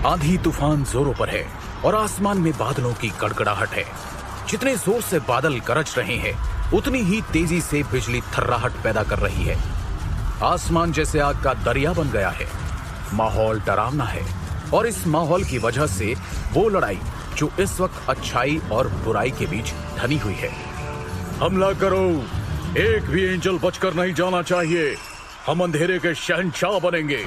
आंधी तूफान जोरों पर है और आसमान में बादलों की गड़गड़ाहट है। जितने जोर से बादल गरज रहे हैं, उतनी ही तेजी से बिजली थर्राहट पैदा कर रही है। आसमान जैसे आग का दरिया बन गया है। माहौल डरावना है और इस माहौल की वजह से वो लड़ाई जो इस वक्त अच्छाई और बुराई के बीच धनी हुई है। हमला करो, एक भी एंजल बचकर नहीं जाना चाहिए, हम अंधेरे के शहंशाह बनेंगे।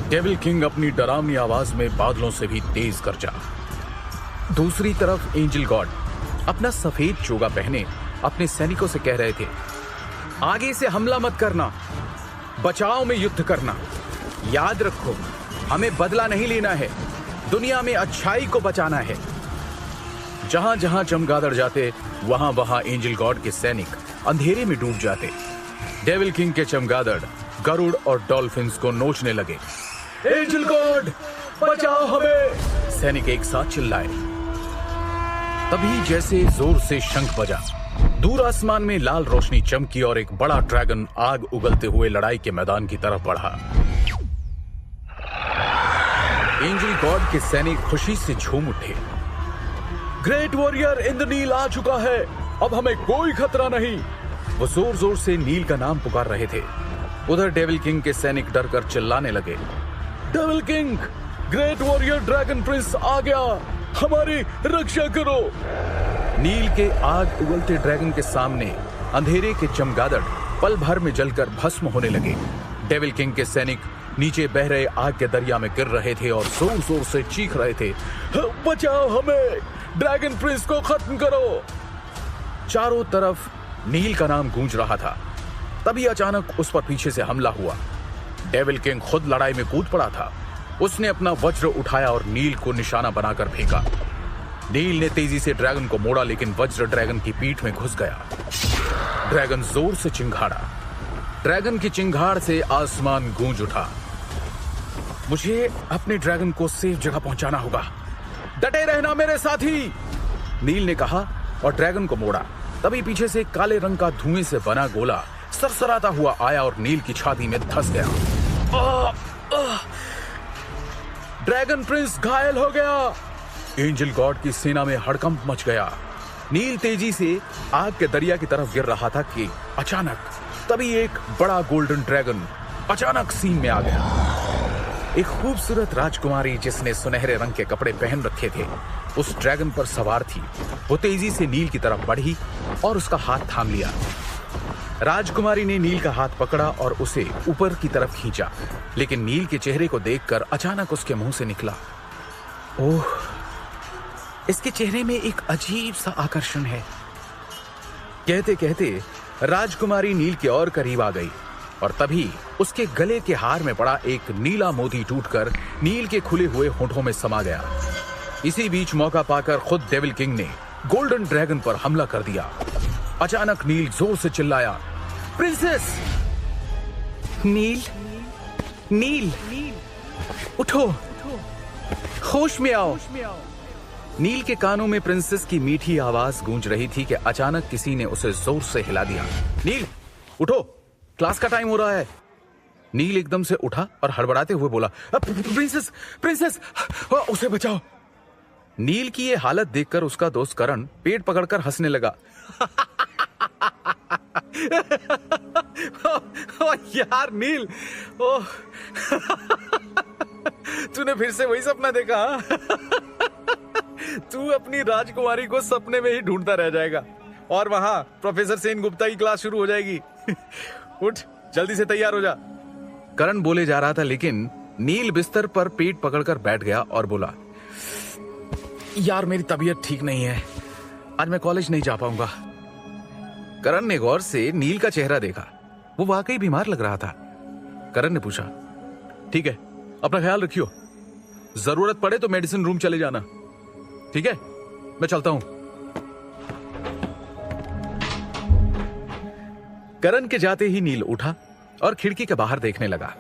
डेविल किंग अपनी डरावनी आवाज में बादलों से भी तेज गरजा। दूसरी तरफ एंजल गॉड अपना सफेद चोगा पहने अपने सैनिकों से कह रहे थे, आगे से हमला मत करना, बचाव में युद्ध करना। याद रखो, हमें बदला नहीं लेना है, दुनिया में अच्छाई को बचाना है। जहां जहां चमगादड़ जाते, वहां वहां एंजल गॉड के सैनिक अंधेरे में डूब जाते। डेविल किंग के चमगादड़ गरुड़ और डॉल्फिन्स को नोचने लगे। एंजल गॉड बचाओ हमें, सैनिक एक साथ चिल्लाए। तभी जैसे जोर से शंख बजा, दूर आसमान में लाल रोशनी चमकी और एक बड़ा ड्रैगन आग उगलते हुए लड़ाई के मैदान की तरफ बढ़ा। एंजल गॉड के सैनिक खुशी से झूम उठे। ग्रेट वॉरियर इंद्रनील आ चुका है, अब हमें कोई खतरा नहीं। वो जोर जोर से नील का नाम पुकार रहे थे। उधर डेविल किंग के सैनिक डर कर चिल्लाने लगे, devil king, great warrior dragon prince आ गया, हमारी रक्षा करो। नील के आग उगलते ड्रैगन के सामने अंधेरे के चमगादड़ पल भर में जलकर भस्म होने लगे। डेविल किंग के सैनिक नीचे बह रहे आग के दरिया में गिर रहे थे और जोर जोर से चीख रहे थे, बचाओ हमें, ड्रैगन प्रिंस को खत्म करो। चारों तरफ नील का नाम गूंज रहा था। तभी अचानक उस पर पीछे से हमला हुआ। डेविल किंग खुद लड़ाई में कूद पड़ा था। उसने अपना वज्र उठाया और नील को निशाना बनाकर फेंका। नील ने तेजी से ड्रैगन को मोड़ा, लेकिन वज्र ड्रैगन की पीठ में घुस गया। ड्रैगन जोर से चिंघाड़ा। ड्रैगन की चिंगाड़ से आसमान गूंज उठा। मुझे अपने ड्रैगन को सेफ जगह पहुंचाना होगा, डटे रहना मेरे साथी, नील ने कहा और ड्रैगन को मोड़ा। तभी पीछे से काले रंग का धुएं से बना गोला सरसराता हुआ आया और नील की छाती में धंस गया। ड्रैगन प्रिंस घायल हो गया। एंजल गॉड की सेना में हड़कंप मच गया। नील तेजी से आग के दरिया की तरफ गिर रहा था कि अचानक तभी एक बड़ा गोल्डन ड्रैगन अचानक सीन में आ गया। एक खूबसूरत राजकुमारी जिसने सुनहरे रंग के कपड़े पहन रखे थे, उस ड्रैगन पर सवार थी। वो तेजी से नील की तरफ बढ़ी और उसका हाथ थाम लिया। राजकुमारी ने नील का हाथ पकड़ा और उसे ऊपर की तरफ खींचा, लेकिन नील के चेहरे को देखकर अचानक उसके मुंह से निकला, ओह, इसके चेहरे में एक अजीब सा आकर्षण है। कहते कहते राजकुमारी नील के और करीब आ गई और तभी उसके गले के हार में पड़ा एक नीला मोती टूटकर नील के खुले हुए होठों में समा गया। इसी बीच मौका पाकर खुद डेविल किंग ने गोल्डन ड्रैगन पर हमला कर दिया। अचानक नील जोर से चिल्लाया, प्रिंसेस! नील, नील, उठो, होश में आओ। नील के कानों में प्रिंसेस की मीठी आवाज गूंज रही थी कि अचानक किसी ने उसे जोर से हिला दिया। नील, उठो, क्लास का टाइम हो रहा है। नील एकदम से उठा और हड़बड़ाते हुए बोला, प्रिंसेस, प्रिंसेस, उसे बचाओ। नील की ये हालत देखकर उसका दोस्त करण पेट पकड़कर हंसने लगा। यार नील, ओह, तूने फिर से वही सपना देखा? तू अपनी राजकुमारी को सपने में ही ढूंढता रह जाएगा और वहां प्रोफेसर सेन गुप्ता की क्लास शुरू हो जाएगी। उठ, जल्दी से तैयार हो जा। करण बोले जा रहा था, लेकिन नील बिस्तर पर पेट पकड़कर बैठ गया और बोला, यार मेरी तबीयत ठीक नहीं है, आज मैं कॉलेज नहीं जा पाऊंगा। करण ने गौर से नील का चेहरा देखा। वो वाकई बीमार लग रहा था। करण ने पूछा, ठीक है, अपना ख्याल रखियो, जरूरत पड़े तो मेडिसिन रूम चले जाना, ठीक है? मैं चलता हूं। करण के जाते ही नील उठा और खिड़की के बाहर देखने लगा।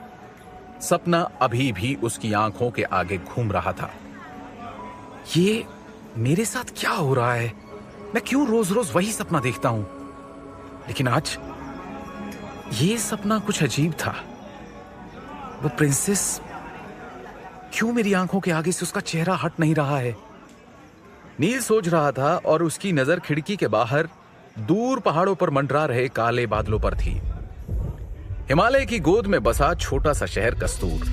सपना अभी भी उसकी आंखों के आगे घूम रहा था। ये मेरे साथ क्या हो रहा है? मैं क्यों रोज रोज वही सपना देखता हूं? लेकिन आज ये सपना कुछ अजीब था। वो प्रिंसेस क्यों मेरी आंखों के आगे से उसका चेहरा हट नहीं रहा है? नील सोच रहा था और उसकी नजर खिड़की के बाहर दूर पहाड़ों पर मंडरा रहे काले बादलों पर थी। हिमालय की गोद में बसा छोटा सा शहर कस्तूर।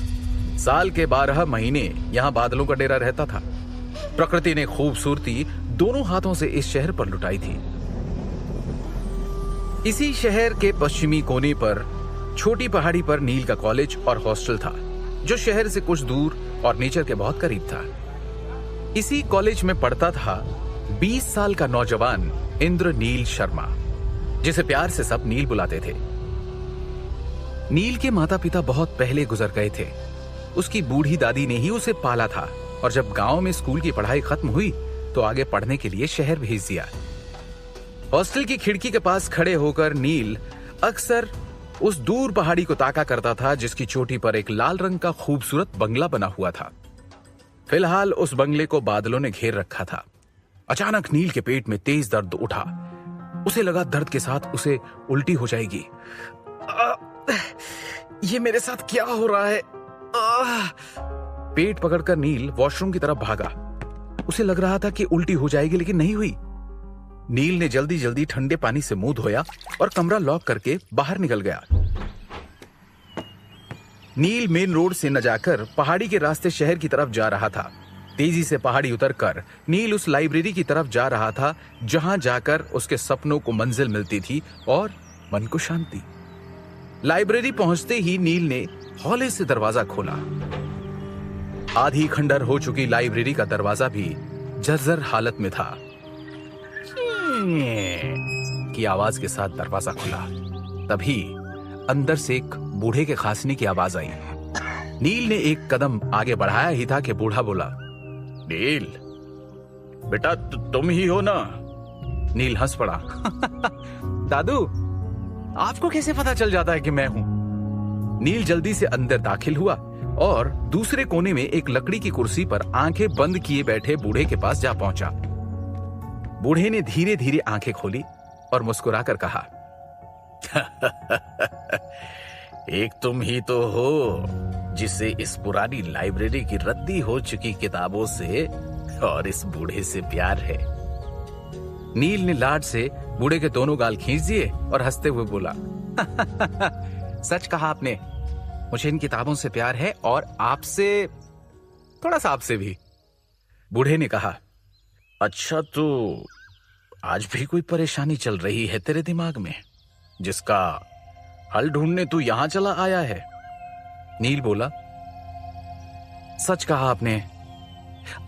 साल के 12 महीने यहां बादलों का डेरा रहता था। प्रकृति ने खूबसूरती दोनों हाथों से इस शहर पर लुटाई थी। इसी शहर के पश्चिमी कोने पर छोटी पहाड़ी पर नील का कॉलेज और हॉस्टल था, जो शहर से कुछ दूर और नेचर के बहुत करीब था। इसी कॉलेज में पढ़ता था 20 साल का नौजवान इंद्रनील शर्मा, जिसे प्यार से सब नील बुलाते थे। नील के माता पिता बहुत पहले गुजर गए थे। उसकी बूढ़ी दादी ने ही उसे पाला था और जब गांव में स्कूल की पढ़ाई खत्म हुई तो आगे पढ़ने के लिए शहर भेज दिया। हॉस्टल की खिड़की के पास खड़े होकर नील अक्सर उस दूर पहाड़ी को ताका करता था, जिसकी चोटी पर एक लाल रंग का खूबसूरत बंगला बना हुआ था। फिलहाल उस बंगले को बादलों ने घेर रखा था। अचानक नील के पेट में तेज दर्द उठा। उसे लगा दर्द के साथ उसे उल्टी हो जाएगी। ये मेरे साथ क्या हो रहा है? पेट पकड़कर नील वॉशरूम की तरफ भागा। उसे लग रहा था कि उल्टी हो जाएगी, लेकिन नहीं हुई। नील ने जल्दी जल्दी ठंडे पानी से मुंह धोया और कमरा लॉक करके बाहर निकल गया। नील मेन रोड से न जाकर पहाड़ी के रास्ते शहर की तरफ जा रहा था। तेजी से पहाड़ी उतरकर नील उस लाइब्रेरी की तरफ जा रहा था, जहां जाकर उसके सपनों को मंजिल मिलती थी और मन को शांति। लाइब्रेरी पहुंचते ही नील ने हौले से दरवाजा खोला। आधी खंडर हो चुकी लाइब्रेरी का दरवाजा भी जर्जर हालत में था। की आवाज के साथ दरवाजा खुला। तभी अंदर से एक बूढ़े के खांसने की आवाज आई। नील ने एक कदम आगे बढ़ाया ही था कि बूढ़ा बोला, नील बेटा तुम ही हो ना? नील हंस पड़ा। दादू, आपको कैसे पता चल जाता है कि मैं हूं? नील जल्दी से अंदर दाखिल हुआ और दूसरे कोने में एक लकड़ी की कुर्सी पर आंखें बंद किए बैठे बूढ़े के पास जा पहुंचा। बूढ़े ने धीरे धीरे आंखें खोली और मुस्कुराकर कहा, एक तुम ही तो हो जिसे इस पुरानी लाइब्रेरी की रद्दी हो चुकी किताबों से और इस बूढ़े से प्यार है। नील ने लाड से बूढ़े के दोनों गाल खींच दिए और हंसते हुए बोला, सच कहा आपने, मुझे इन किताबों से प्यार है और आपसे, थोड़ा सा आपसे भी। बूढ़े ने कहा, अच्छा तो आज भी कोई परेशानी चल रही है तेरे दिमाग में, जिसका हल ढूंढने तू यहां चला आया है? नील बोला, सच कहा आपने,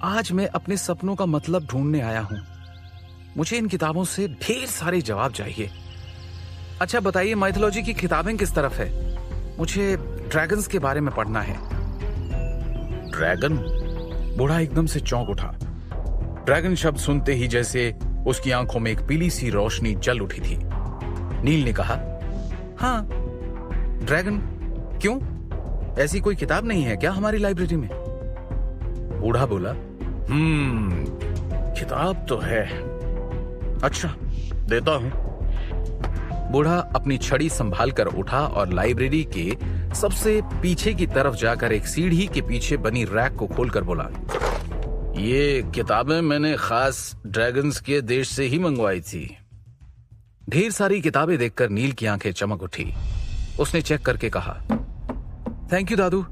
आज मैं अपने सपनों का मतलब ढूंढने आया हूं। मुझे इन किताबों से ढेर सारे जवाब चाहिए। अच्छा बताइए, माइथोलॉजी की किताबें किस तरफ है? मुझे ड्रैगन्स के बारे में पढ़ना है। ड्रैगन? बूढ़ा एकदम से चौंक उठा। ड्रैगन शब्द सुनते ही जैसे उसकी आंखों में एक पीली सी रोशनी जल उठी थी। नील ने कहा, हाँ ड्रैगन, क्यों? ऐसी कोई किताब नहीं है क्या हमारी लाइब्रेरी में? बूढ़ा बोला, किताब तो है। अच्छा देता हूं। बूढ़ा अपनी छड़ी संभाल कर उठा और लाइब्रेरी के सबसे पीछे की तरफ जाकर एक सीढ़ी के पीछे बनी रैक को खोलकर बोला, ये किताबें मैंने खास ड्रैगन्स के देश से ही मंगवाई थी। ढेर सारी किताबें देखकर नील की आंखें चमक उठी। उसने चेक करके कहा, थैंक यू दादू।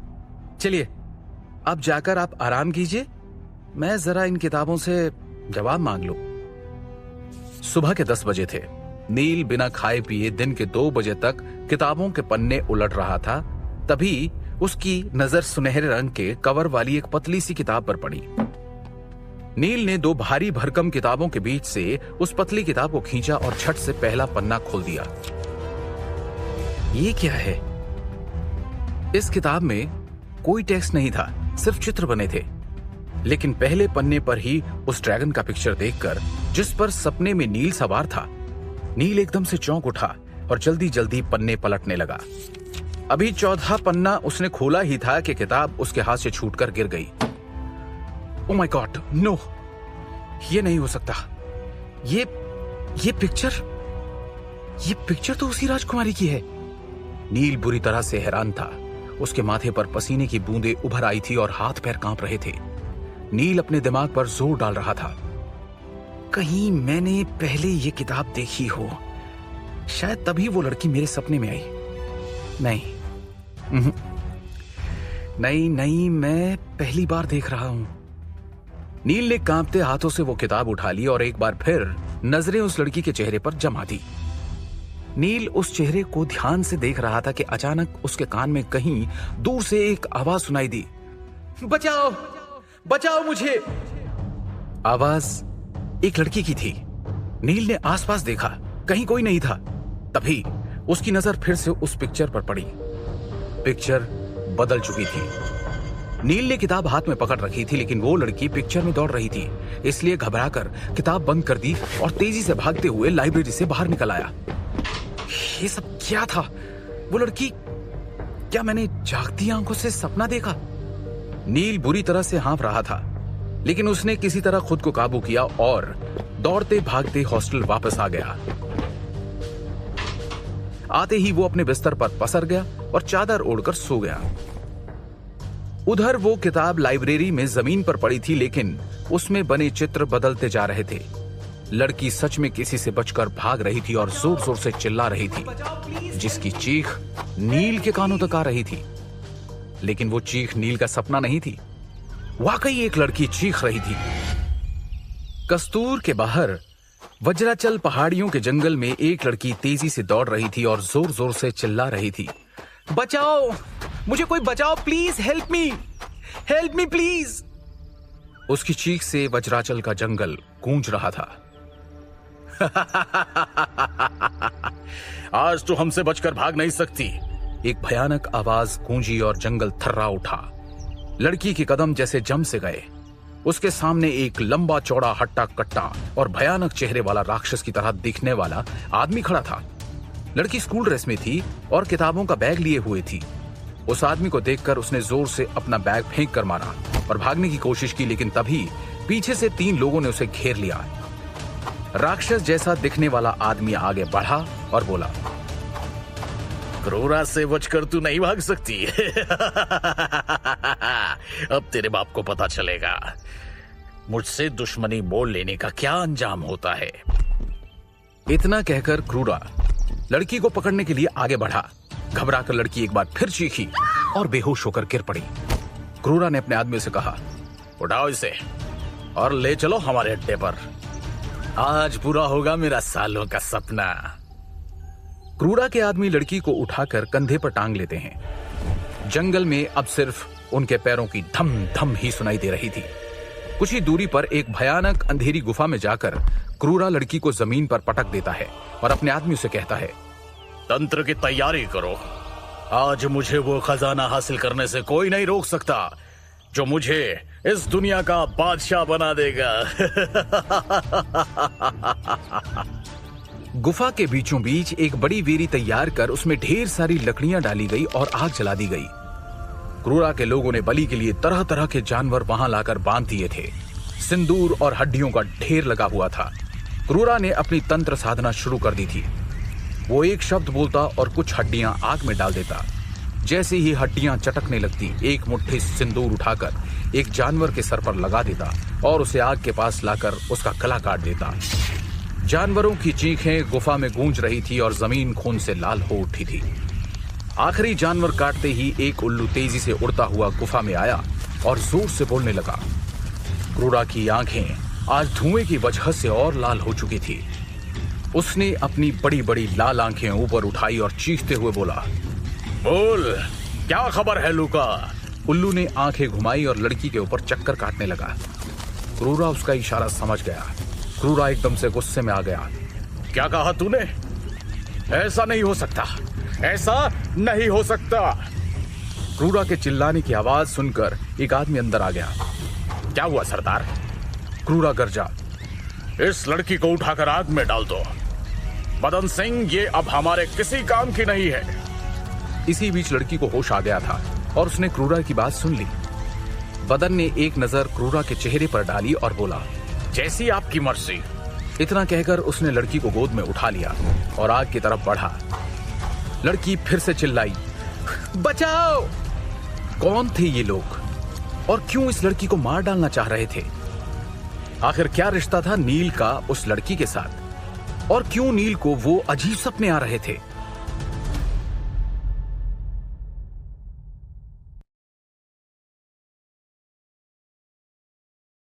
चलिए अब जाकर आप आराम कीजिए, मैं जरा इन किताबों से जवाब मांग लूं। सुबह के 10 बजे थे। नील बिना खाए पिए दिन के 2 बजे तक किताबों के पन्ने उलट रहा था। तभी उसकी नजर सुनहरे रंग के कवर वाली एक पतली सी किताब पर पड़ी। नील ने 2 भारी भरकम किताबों के बीच से उस पतली किताब को खींचा और झट से पहला पन्ना खोल दिया। ये क्या है? इस किताब में कोई टेक्स्ट नहीं था, सिर्फ चित्र बने थे। लेकिन पहले पन्ने पर ही उस ड्रैगन का पिक्चर देखकर, जिस पर सपने में नील सवार था, नील एकदम से चौंक उठा और जल्दी जल्दी पन्ने पलटने लगा। अभी 14 पन्ना उसने खोला ही था कि किताब उसके हाथ से छूटकर गिर गई। ओ माय गॉड, नो, ये नहीं हो सकता। ये पिक्चर तो उसी राजकुमारी की है। नील बुरी तरह से हैरान था। उसके माथे पर पसीने की बूंदें उभर आई थी और हाथ पैर कांप रहे थे। नील अपने दिमाग पर जोर डाल रहा था। कहीं मैंने पहले ये किताब देखी हो, शायद तभी वो लड़की मेरे सपने में आई। नहीं, मैं पहली बार देख रहा हूं। नील ने कांपते हाथों से वो किताब उठा ली और एक बार फिर नजरें उस लड़की के चेहरे पर जमा दी। नील उस चेहरे को ध्यान से देख रहा था कि अचानक उसके कान में कहीं दूर से एक आवाज सुनाई दी। बचाओ, बचाओ मुझे। आवाज एक लड़की की थी। नील ने आसपास देखा, कहीं कोई नहीं था। तभी उसकी नजर फिर से उस पिक्चर पर पड़ी। पिक्चर बदल चुकी थी। नील ने किताब हाथ में पकड़ रखी थी, लेकिन वो लड़की पिक्चर में दौड़ रही थी। इसलिए घबराकर किताब बंद कर दी और तेजी से भागते हुए लाइब्रेरी से बाहर निकल आया। ये सब क्या था? वो लड़की, क्या मैंने जागती आंखों से सपना देखा? नील बुरी तरह से हाँफ रहा था, लेकिन उसने किसी तरह खुद को काबू किया और दौड़ते भागते हॉस्टल वापस आ गया। आते ही वो अपने बिस्तर पर पसर गया और चादर ओढ़कर सो गया। उधर वो किताब लाइब्रेरी में जमीन पर पड़ी थी, लेकिन उसमें बने चित्र बदलते जा रहे थे। लड़की सच में किसी से बचकर भाग रही थी और जोर जोर से चिल्ला रही थी, जिसकी चीख नील के कानों तक आ रही थी। लेकिन वो चीख नील का सपना नहीं थी, वाकई एक लड़की चीख रही थी। कस्तूर के बाहर वज्राचल पहाड़ियों के जंगल में एक लड़की तेजी से दौड़ रही थी और जोर जोर से चिल्ला रही थी, बचाओ मुझे, कोई बचाओ प्लीज, हेल्प मी प्लीज। उसकी चीख से वज्राचल का जंगल गूंज रहा था। आज तो हमसे बचकर भाग नहीं सकती, एक भयानक आवाज गूंजी और जंगल थर्रा उठा। लड़की के कदम जैसे जम से गए। उसके सामने एक लंबा चौड़ा हट्टा कट्टा और भयानक चेहरे वाला राक्षस की तरह दिखने वाला आदमी खड़ा था। लड़की स्कूल ड्रेस में थी और किताबों का बैग लिए हुए थी। उस आदमी को देखकर उसने जोर से अपना बैग फेंक कर मारा और भागने की कोशिश की, लेकिन तभी पीछे से 3 लोगों ने उसे घेर लिया। राक्षस जैसा दिखने वाला आदमी आगे बढ़ा और बोला, क्रूरा से बचकर तू नहीं भाग सकती। अब तेरे बाप को पता चलेगा मुझसे दुश्मनी मोल लेने का क्या अंजाम होता है। इतना कहकर क्रूरा लड़की को पकड़ने के लिए आगे बढ़ा। घबराकर लड़की एक बार फिर चीखी और बेहोश होकर गिर पड़ी। क्रूरा ने अपने आदमी से कहा, उठाओ इसे और ले चलो हमारे अड्डे पर। आज पूरा होगा मेरा सालों का सपना। क्रूरा के आदमी लड़की को उठाकर कंधे पर टांग लेते हैं। जंगल में अब सिर्फ उनके पैरों की धम धम ही सुनाई दे रही थी। कुछ ही दूरी पर एक भयानक अंधेरी गुफा में जाकर क्रूरा लड़की को जमीन पर पटक देता है और अपने आदमी से कहता है, तंत्र की तैयारी करो। आज मुझे वो खजाना हासिल करने से कोई नहीं रोक सकता जो मुझे इस दुनिया का बादशाह बना देगा। गुफा के बीचों बीच एक बड़ी वेरी तैयार कर उसमें ढेर सारी लकड़ियां डाली गई और आग जला दी गई। क्रूरा के लोगों ने बलि के लिए तरह तरह के जानवर वहां लाकर बांध दिए थे। सिंदूर और हड्डियों का ढेर लगा हुआ था। क्रूरा ने अपनी तंत्र साधना शुरू कर दी थी। वो एक शब्द बोलता और कुछ हड्डियां आग में डाल देता। जैसे ही हड्डियां चटकने लगती, एक मुट्ठी सिंदूर उठाकर एक जानवर के सर पर लगा देता और उसे आग के पास लाकर उसका गला काट देता। जानवरों की चीखें गुफा में गूंज रही थी और जमीन खून से लाल हो उठी थी। आखिरी जानवर काटते ही एक उल्लू तेजी से उड़ता हुआ गुफा में आया और जोर से बोलने लगा। क्रूरा की आंखें आज धुएं की वजह से और लाल हो चुकी थी। उसने अपनी बड़ी बड़ी लाल आंखें ऊपर उठाई और चीखते हुए बोला, बोल, क्या खबर है लूका? उल्लू ने आंखें घुमाई और लड़की के ऊपर चक्कर काटने लगा। क्रूरा उसका इशारा समझ गया। क्रूरा एकदम से गुस्से में आ गया। क्या कहा तूने? ऐसा नहीं हो सकता, ऐसा नहीं हो सकता। क्रूरा के चिल्लाने की आवाज सुनकर एक आदमी अंदर आ गया। क्या हुआ सरदार? क्रूरा गरजा, इस लड़की को उठाकर आग में डाल दो। मदन सिंह, ये अब हमारे किसी काम की नहीं है। इसी बीच लड़की को होश आ गया था और उसने क्रूरा की बात सुन ली। बदन ने एक नजर क्रूरा के चेहरे पर डाली और बोला, जैसी आपकी मर्जी। इतना कहकर उसने लड़की को गोद में उठा लिया और आग की तरफ बढ़ा। लड़की फिर से चिल्लाई, बचाओ कौन थे ये लोग और क्यों इस लड़की को मार डालना चाह रहे थे? आखिर क्या रिश्ता था नील का उस लड़की के साथ और क्यों नील को वो अजीब सपने आ रहे थे?